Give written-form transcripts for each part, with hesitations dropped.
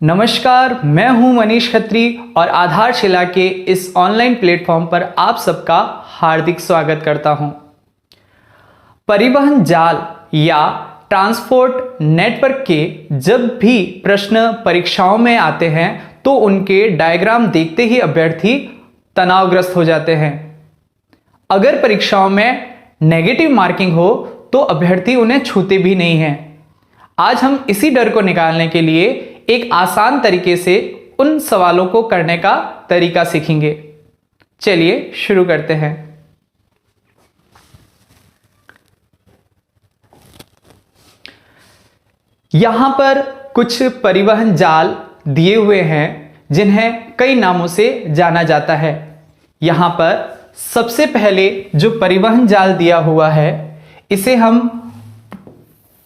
नमस्कार, मैं हूं मनीष खत्री और आधारशिला के इस ऑनलाइन प्लेटफॉर्म पर आप सबका हार्दिक स्वागत करता हूं। परिवहन जाल या ट्रांसपोर्ट नेटवर्क के जब भी प्रश्न परीक्षाओं में आते हैं तो उनके डायग्राम देखते ही अभ्यर्थी तनावग्रस्त हो जाते हैं। अगर परीक्षाओं में नेगेटिव मार्किंग हो तो अभ्यर्थी उन्हें छूते भी नहीं हैं। आज हम इसी डर को निकालने के लिए एक आसान तरीके से उन सवालों को करने का तरीका सीखेंगे। चलिए शुरू करते हैं। यहां पर कुछ परिवहन जाल दिए हुए हैं जिन्हें कई नामों से जाना जाता है। यहां पर सबसे पहले जो परिवहन जाल दिया हुआ है इसे हम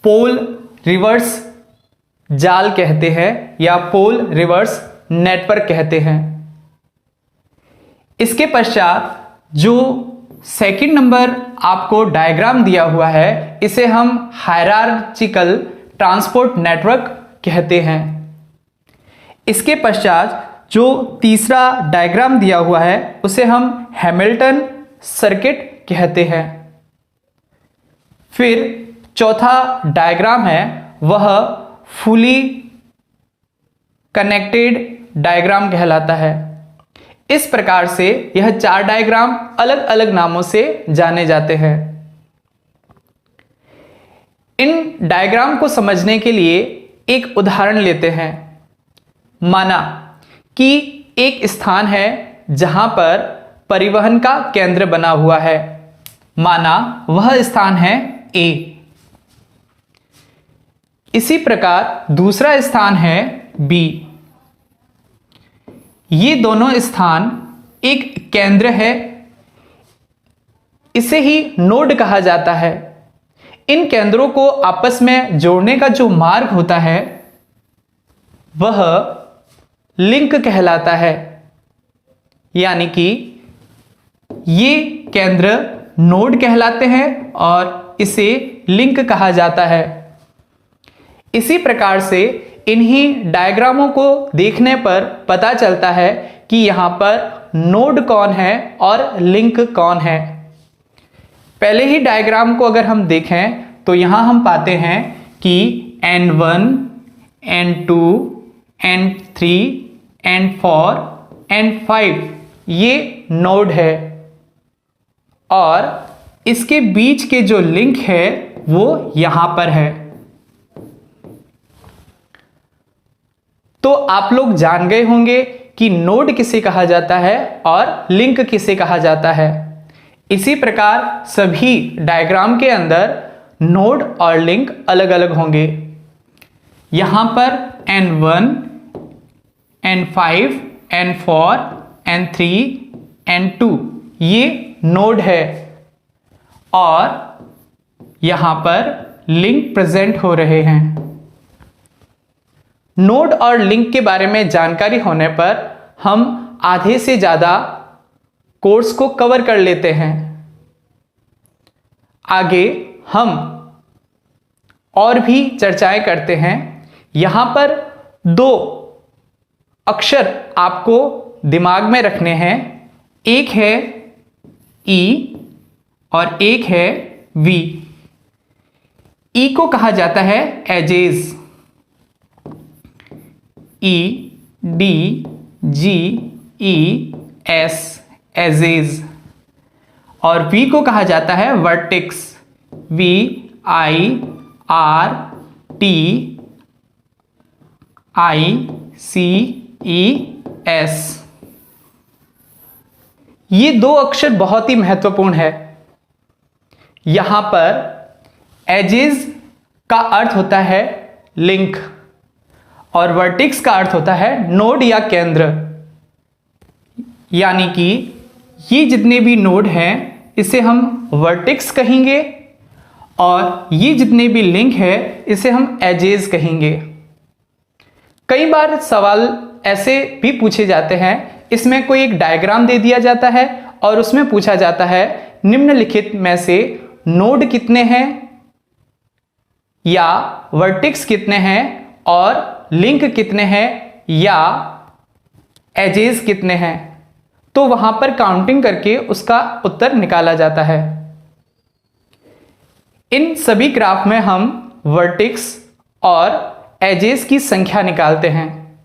पोल रिवर्स जाल कहते हैं या पोल रिवर्स नेटवर्क कहते हैं। इसके पश्चात जो सेकंड नंबर आपको डायग्राम दिया हुआ है इसे हम हायरार्चिकल ट्रांसपोर्ट नेटवर्क कहते हैं। इसके पश्चात जो तीसरा डायग्राम दिया हुआ है उसे हम हैमिल्टन सर्किट कहते हैं। फिर चौथा डायग्राम है वह फुली कनेक्टेड डायग्राम कहलाता है। इस प्रकार से यह चार डायग्राम अलग अलग नामों से जाने जाते हैं। इन डायग्राम को समझने के लिए एक उदाहरण लेते हैं। माना कि एक स्थान है जहां पर परिवहन का केंद्र बना हुआ है। माना वह स्थान है ए। इसी प्रकार दूसरा स्थान है बी। ये दोनों स्थान एक केंद्र है, इसे ही नोड कहा जाता है। इन केंद्रों को आपस में जोड़ने का जो मार्ग होता है वह लिंक कहलाता है। यानी कि ये केंद्र नोड कहलाते हैं और इसे लिंक कहा जाता है। इसी प्रकार से इन्हीं डायग्रामों को देखने पर पता चलता है कि यहां पर नोड कौन है और लिंक कौन है। पहले ही डायग्राम को अगर हम देखें तो यहां हम पाते हैं कि N1, N2, N3, N4, N5 ये नोड है और इसके बीच के जो लिंक है वो यहां पर है। तो आप लोग जान गए होंगे कि नोड किसे कहा जाता है और लिंक किसे कहा जाता है। इसी प्रकार सभी डायग्राम के अंदर नोड और लिंक अलग अलग होंगे। यहां पर N1, N5, N4, N3, N2 ये नोड है और यहां पर लिंक प्रेजेंट हो रहे हैं। नोड और लिंक के बारे में जानकारी होने पर हम आधे से ज्यादा कोर्स को कवर कर लेते हैं। आगे हम और भी चर्चाएं करते हैं। यहां पर दो अक्षर आपको दिमाग में रखने हैं। एक है E और एक है V। E को कहा जाता है एजेस। EDGES एजेस और V को कहा जाता है वर्टेक्स। VIRTICES। ये दो अक्षर बहुत ही महत्वपूर्ण है। यहां पर एजेस का अर्थ होता है लिंक और वर्टेक्स का अर्थ होता है नोड या केंद्र। यानी कि ये जितने भी नोड हैं इसे हम वर्टेक्स कहेंगे और ये जितने भी लिंक है इसे हम एजेस कहेंगे। कई बार सवाल ऐसे भी पूछे जाते हैं, इसमें कोई एक डायग्राम दे दिया जाता है और उसमें पूछा जाता है निम्नलिखित में से नोड कितने हैं या वर्टेक्स कितने हैं और लिंक कितने हैं या एजेस कितने हैं, तो वहां पर काउंटिंग करके उसका उत्तर निकाला जाता है। इन सभी ग्राफ में हम वर्टेक्स और एजेस की संख्या निकालते हैं।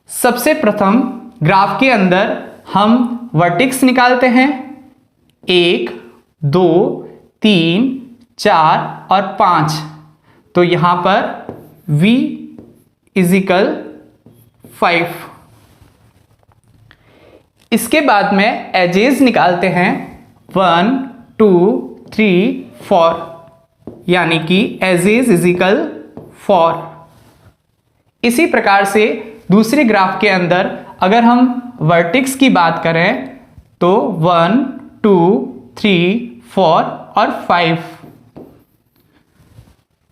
सबसे प्रथम ग्राफ के अंदर हम वर्टेक्स निकालते हैं, 1, 2, 3, 4 और 5। तो यहां पर v इजिकल 5। इसके बाद में एजेस निकालते हैं 1, 2, 3, 4, यानी कि एजेस इजिकल 4। इसी प्रकार से दूसरे ग्राफ के अंदर अगर हम वर्टेक्स की बात करें तो 1, 2, 3, 4 और 5,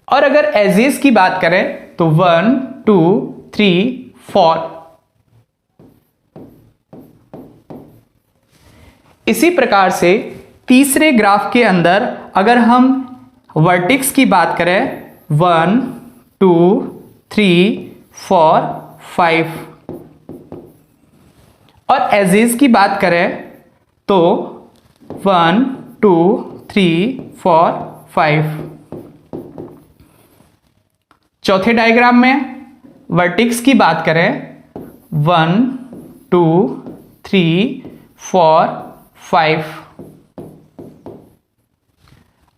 और अगर एजेस की बात करें तो 1, 2, 3, 4। इसी प्रकार से तीसरे ग्राफ के अंदर अगर हम वर्टेक्स की बात करें 1, 2, 3, 4, 5, और एजेस की बात करें तो 1, 2, 3, 4, 5। चौथे डायग्राम में वर्टेक्स की बात करें 1, 2, 3, 4, 5,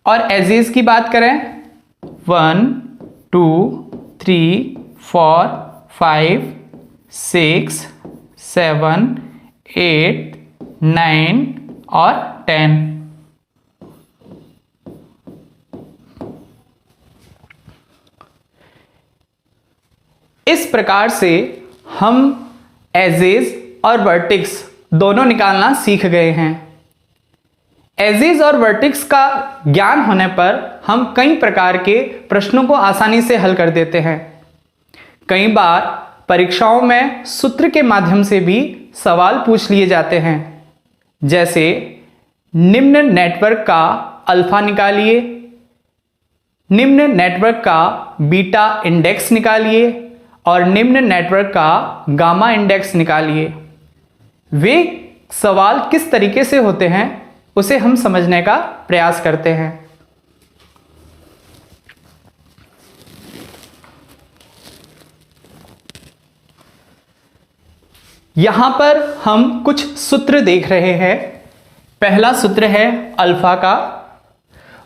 और एजेस की बात करें 1, 2, 3, 4, 5, 6, 7, 8, 9 और 10। इस प्रकार से हम एजेस और वर्टेक्स दोनों निकालना सीख गए हैं। एजेस और वर्टेक्स का ज्ञान होने पर हम कई प्रकार के प्रश्नों को आसानी से हल कर देते हैं। कई बार परीक्षाओं में सूत्र के माध्यम से भी सवाल पूछ लिए जाते हैं, जैसे निम्न नेटवर्क का अल्फा निकालिए, निम्न नेटवर्क का बीटा इंडेक्स निकालिए और निम्न नेटवर्क का गामा इंडेक्स निकालिए। वे सवाल किस तरीके से होते हैं उसे हम समझने का प्रयास करते हैं। यहां पर हम कुछ सूत्र देख रहे हैं। पहला सूत्र है अल्फा का,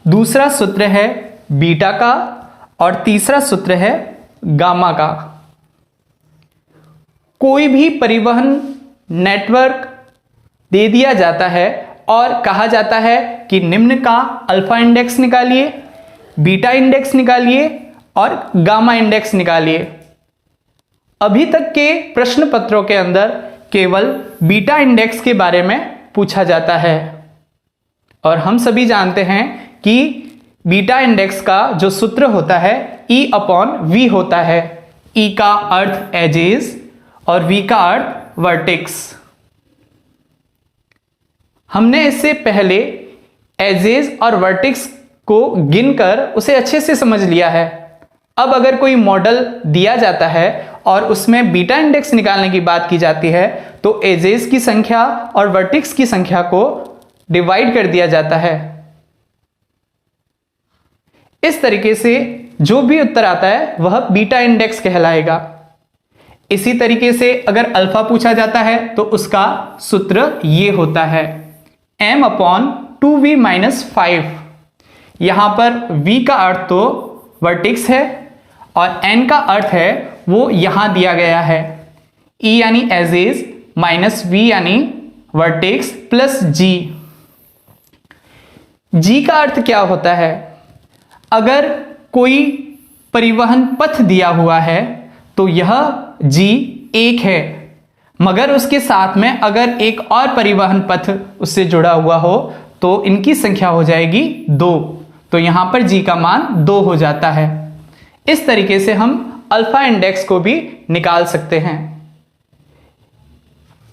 दूसरा सूत्र है बीटा का और तीसरा सूत्र है गामा का। कोई भी परिवहन नेटवर्क दे दिया जाता है और कहा जाता है कि निम्न का अल्फा इंडेक्स निकालिए, बीटा इंडेक्स निकालिए और गामा इंडेक्स निकालिए। अभी तक के प्रश्न पत्रों के अंदर केवल बीटा इंडेक्स के बारे में पूछा जाता है, और हम सभी जानते हैं कि बीटा इंडेक्स का जो सूत्र होता है E/V होता है। E का अर्थ एजेस और V का अर्थ वर्टेक्स। हमने इससे पहले एजेस और वर्टेक्स को गिनकर उसे अच्छे से समझ लिया है। अब अगर कोई मॉडल दिया जाता है और उसमें बीटा इंडेक्स निकालने की बात की जाती है तो एजेस की संख्या और वर्टेक्स की संख्या को डिवाइड कर दिया जाता है। इस तरीके से जो भी उत्तर आता है वह बीटा इंडेक्स कहलाएगा। इसी तरीके से अगर अल्फा पूछा जाता है तो उसका सूत्र ये होता है m/2v-5। यहां पर v का अर्थ तो वर्टेक्स है और n का अर्थ है वो यहां दिया गया है। e यानी एजेस माइनस v यानी वर्टेक्स प्लस g। g का अर्थ क्या होता है? अगर कोई परिवहन पथ दिया हुआ है तो यह g एक है, मगर उसके साथ में अगर एक और परिवहन पथ उससे जुड़ा हुआ हो तो इनकी संख्या हो जाएगी 2। तो यहां पर g का मान 2 हो जाता है। इस तरीके से हम अल्फा इंडेक्स को भी निकाल सकते हैं।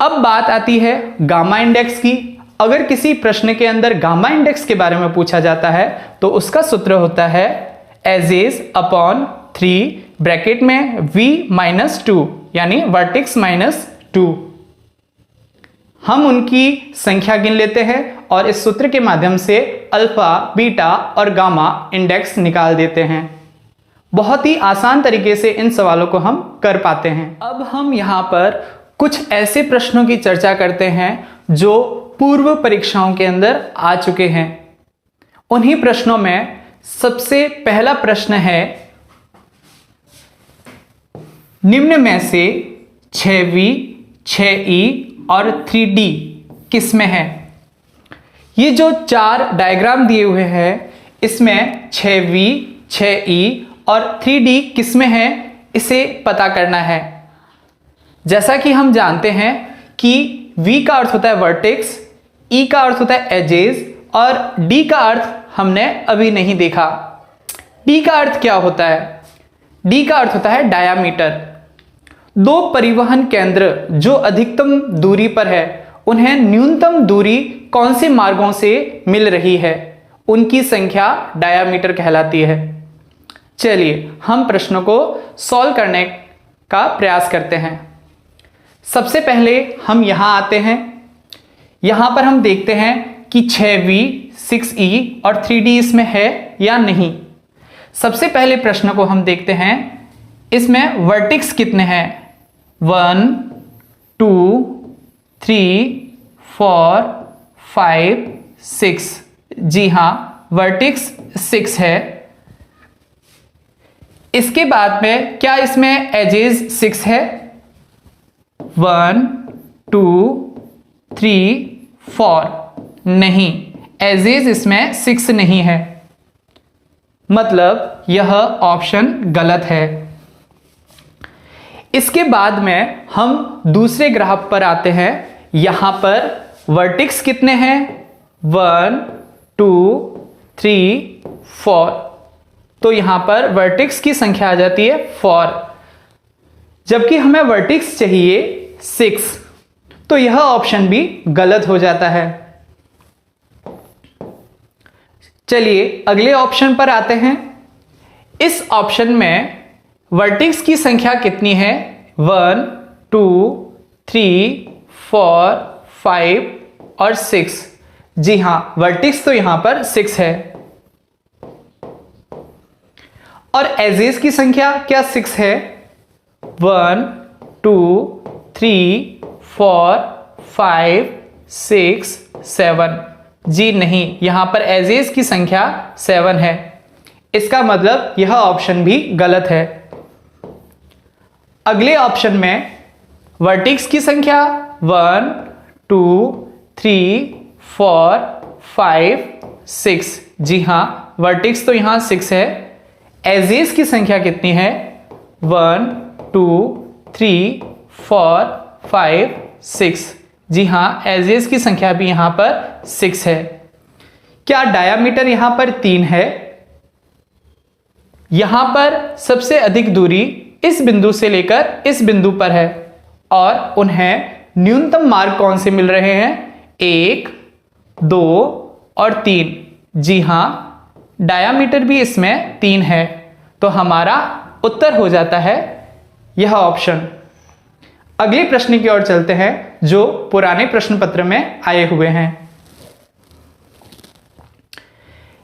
अब बात आती है गामा इंडेक्स की। अगर किसी प्रश्न के अंदर गामा इंडेक्स के बारे में पूछा जाता है तो उसका सूत्र होता है एजेस अपॉन 3 ब्रैकेट में v-2 यानी वर्टेक्स -2। हम उनकी संख्या गिन लेते हैं और इस सूत्र के माध्यम से अल्फा, बीटा और गामा इंडेक्स निकाल देते हैं। बहुत ही आसान तरीके से इन सवालों को हम कर पाते हैं। अब हम यहाँ पर कुछ ऐसे प्रश्नों की चर्चा करते हैं जो पूर्व परीक्षाओं के अंदर आ चुके हैं। उन्हीं प्रश्नों में सबसे पहला प्रश्न है, निम्न में से 6V, 6E और 3D किस में है? ये जो 4 डायग्राम दिए हुए हैं इसमें 6V, 6E और 3D किस में है इसे पता करना है। जैसा कि हम जानते हैं कि V का अर्थ होता है वर्टेक्स, E का अर्थ होता है एजेस और D का अर्थ हमने अभी नहीं देखा। D का अर्थ क्या होता है? D का अर्थ होता है डायामीटर। दो परिवहन केंद्र जो अधिकतम दूरी पर है उन्हें न्यूनतम दूरी कौन से मार्गों से मिल रही है, उनकी संख्या डायामीटर कहलाती है। चलिए हम प्रश्नों को सॉल्व करने का प्रयास करते हैं। सबसे पहले हम यहां आते हैं। यहां पर हम देखते हैं कि 6V, 6E और 3D इसमें है या नहीं। सबसे पहले प्रश्न को हम देखते हैं, इसमें वर्टेक्स कितने हैं? 1, 2, 3, 4, 5, 6। जी हां, वर्टेक्स 6 है। इसके बाद में क्या इसमें एजेस 6 है? 1, 2, 3, 4। नहीं, एजेस इसमें 6 नहीं है, मतलब यह ऑप्शन गलत है। इसके बाद में हम दूसरे ग्राफ पर आते हैं। यहां पर वर्टेक्स कितने हैं? 1, 2, 3, 4। तो यहां पर वर्टेक्स की संख्या आ जाती है 4, जबकि हमें वर्टेक्स चाहिए 6, तो यह ऑप्शन भी गलत हो जाता है। चलिए अगले ऑप्शन पर आते हैं। इस ऑप्शन में वर्टेक्स की संख्या कितनी है? 1, 2, 3, 4, 5 और 6। जी हां, वर्टेक्स तो यहां पर 6 है। और एजेस की संख्या क्या 6 है? 1, 2, 3, 4, 5, 6, 7। जी नहीं, यहां पर एजेस की संख्या 7 है। इसका मतलब यह ऑप्शन भी गलत है। अगले ऑप्शन में वर्टेक्स की संख्या 1, 2, 3, 4, 5, 6। जी हां, वर्टेक्स तो यहां 6 है। एजेस की संख्या कितनी है? 1, 2, 3, 4, 5, 6। जी हां, एजेस की संख्या भी यहां पर 6 है। क्या डायामीटर यहां पर 3 है? यहां पर सबसे अधिक दूरी इस बिंदु से लेकर इस बिंदु पर है और उन्हें न्यूनतम मार्ग कौन से मिल रहे हैं? 1, 2 और 3। जी हां, डायामीटर भी इसमें 3 है, तो हमारा उत्तर हो जाता है यह ऑप्शन। अगले प्रश्न की ओर चलते हैं जो पुराने प्रश्न पत्र में आए हुए हैं।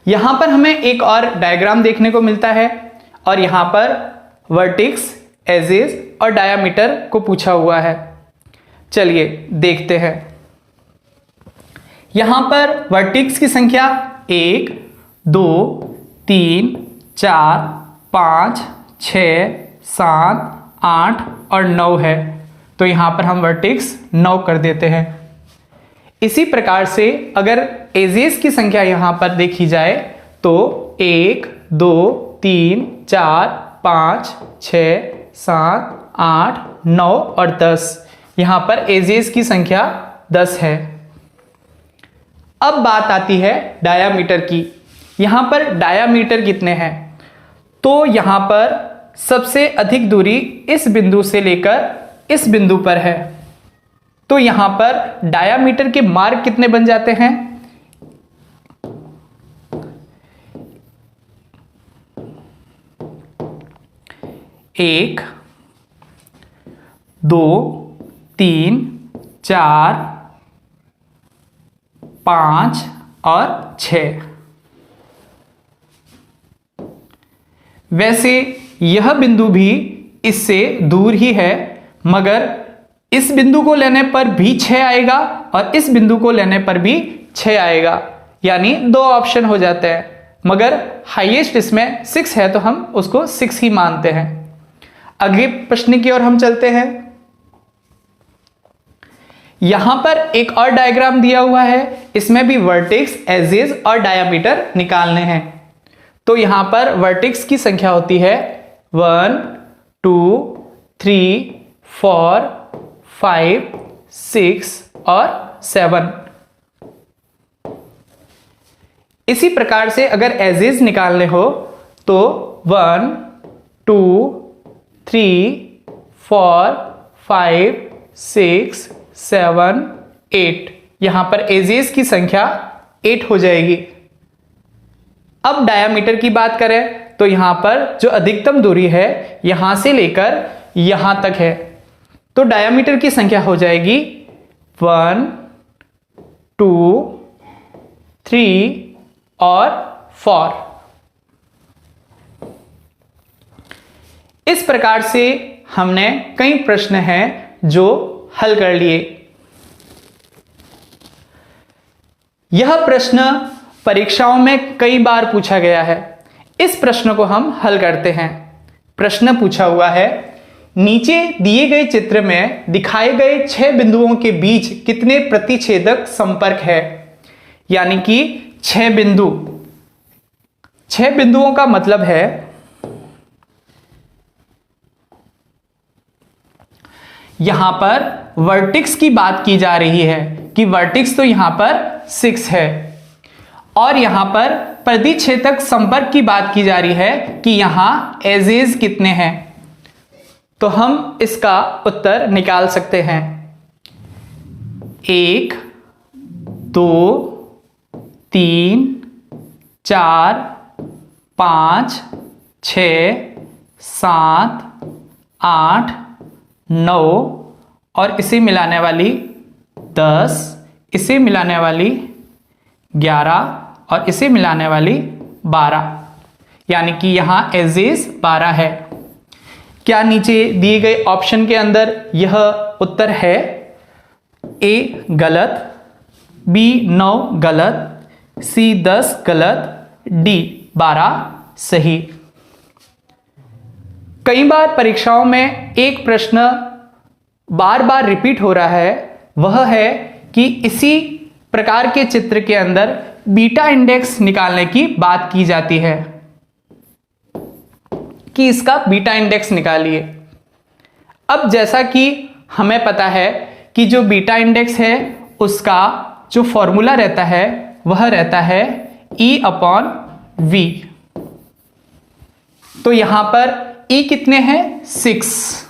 यहां पर हमें एक और डायग्राम देखने को मिलता है और यहां पर वर्टेक्स, एजेस और डायामीटर को पूछा हुआ है। चलिए देखते हैं। यहां पर वर्टेक्स की संख्या 1, 2, 3, 4, 5, 6, 7, 8 और 9 है, तो यहां पर हम वर्टेक्स 9 कर देते हैं। इसी प्रकार से अगर एजेस की संख्या यहां पर देखी जाए तो 1, 2, 3, 4, 5, 6, 7, 8, 9 और 10। यहां पर एजेस की संख्या 10 है। अब बात आती है डायामीटर की। यहां पर डायामीटर कितने हैं? तो यहां पर सबसे अधिक दूरी इस बिंदु से लेकर इस बिंदु पर है, तो यहां पर डायामीटर के मार्ग कितने बन जाते हैं? 1, 2, 3, 4, 5 और 6। वैसे यह बिंदु भी इससे दूर ही है, मगर इस बिंदु को लेने पर भी 6 आएगा और इस बिंदु को लेने पर भी 6 आएगा, यानी 2 ऑप्शन हो जाते हैं। मगर हाईएस्ट इसमें 6 है तो हम उसको 6 ही मानते हैं। अगले प्रश्न की ओर हम चलते हैं। यहां पर एक और डायग्राम दिया हुआ है, इसमें भी वर्टेक्स, एजेस और डायामीटर निकालने हैं। तो यहां पर वर्टेक्स की संख्या होती है 1, 2, 3, 4, 5, 6 और 7। इसी प्रकार से अगर एजेस निकालने हो तो 1, 2, 3, 4, 5, 6, 7, 8। यहां पर एजेस की संख्या 8 हो जाएगी। अब डायामीटर की बात करें तो यहां पर जो अधिकतम दूरी है यहां से लेकर यहां तक है, तो डायामीटर की संख्या हो जाएगी 1, 2, 3 और 4। इस प्रकार से हमने कई प्रश्न हैं जो हल कर लिए। यह प्रश्न परीक्षाओं में कई बार पूछा गया है। इस प्रश्न को हम हल करते हैं। प्रश्न पूछा हुआ है, नीचे दिए गए चित्र में दिखाए गए 6 बिंदुओं के बीच कितने प्रतिच्छेदक संपर्क है। यानी कि 6 बिंदु, 6 बिंदुओं का मतलब है यहां पर वर्टेक्स की बात की जा रही है कि वर्टेक्स तो यहां पर 6 है, और यहां पर प्रतिच्छेदक संपर्क की बात की जा रही है कि यहां एजेस कितने हैं। तो हम इसका उत्तर निकाल सकते हैं। 1, 2, 3, 4, 5, 6, 7, 8, 9 और इसे मिलाने वाली 10, इसे मिलाने वाली 11 और इसे मिलाने वाली 12, यानी कि यहां एजेस 12 है। क्या नीचे दिए गए ऑप्शन के अंदर यह उत्तर है? ए गलत, बी 9 गलत, सी 10 गलत, डी 12 सही। कई बार परीक्षाओं में एक प्रश्न बार बार रिपीट हो रहा है, वह है कि इसी प्रकार के चित्र के अंदर बीटा इंडेक्स निकालने की बात की जाती है कि इसका बीटा इंडेक्स निकालिए। अब जैसा कि हमें पता है कि जो बीटा इंडेक्स है उसका जो फॉर्मूला रहता है वह रहता है E/V। तो यहां पर E कितने हैं? 6।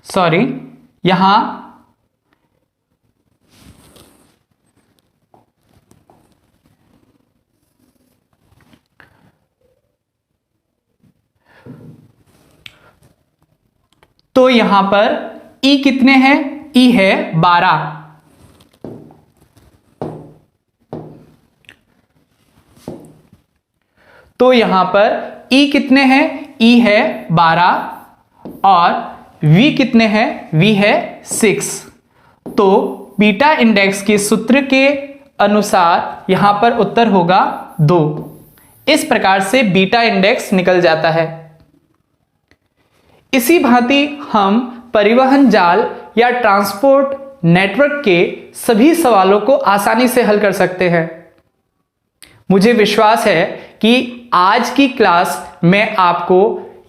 सॉरी, यहां तो यहां पर E कितने हैं? E है 12। तो यहां पर E कितने हैं? E है 12 और V कितने हैं? V है 6। तो बीटा इंडेक्स के सूत्र के अनुसार यहां पर उत्तर होगा 2। इस प्रकार से बीटा इंडेक्स निकल जाता है। इसी भांति हम परिवहन जाल या ट्रांसपोर्ट नेटवर्क के सभी सवालों को आसानी से हल कर सकते हैं। मुझे विश्वास है कि आज की क्लास में आपको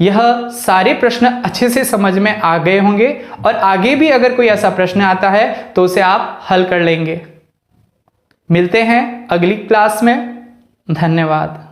यह सारे प्रश्न अच्छे से समझ में आ गए होंगे और आगे भी अगर कोई ऐसा प्रश्न आता है तो उसे आप हल कर लेंगे। मिलते हैं अगली क्लास में। धन्यवाद।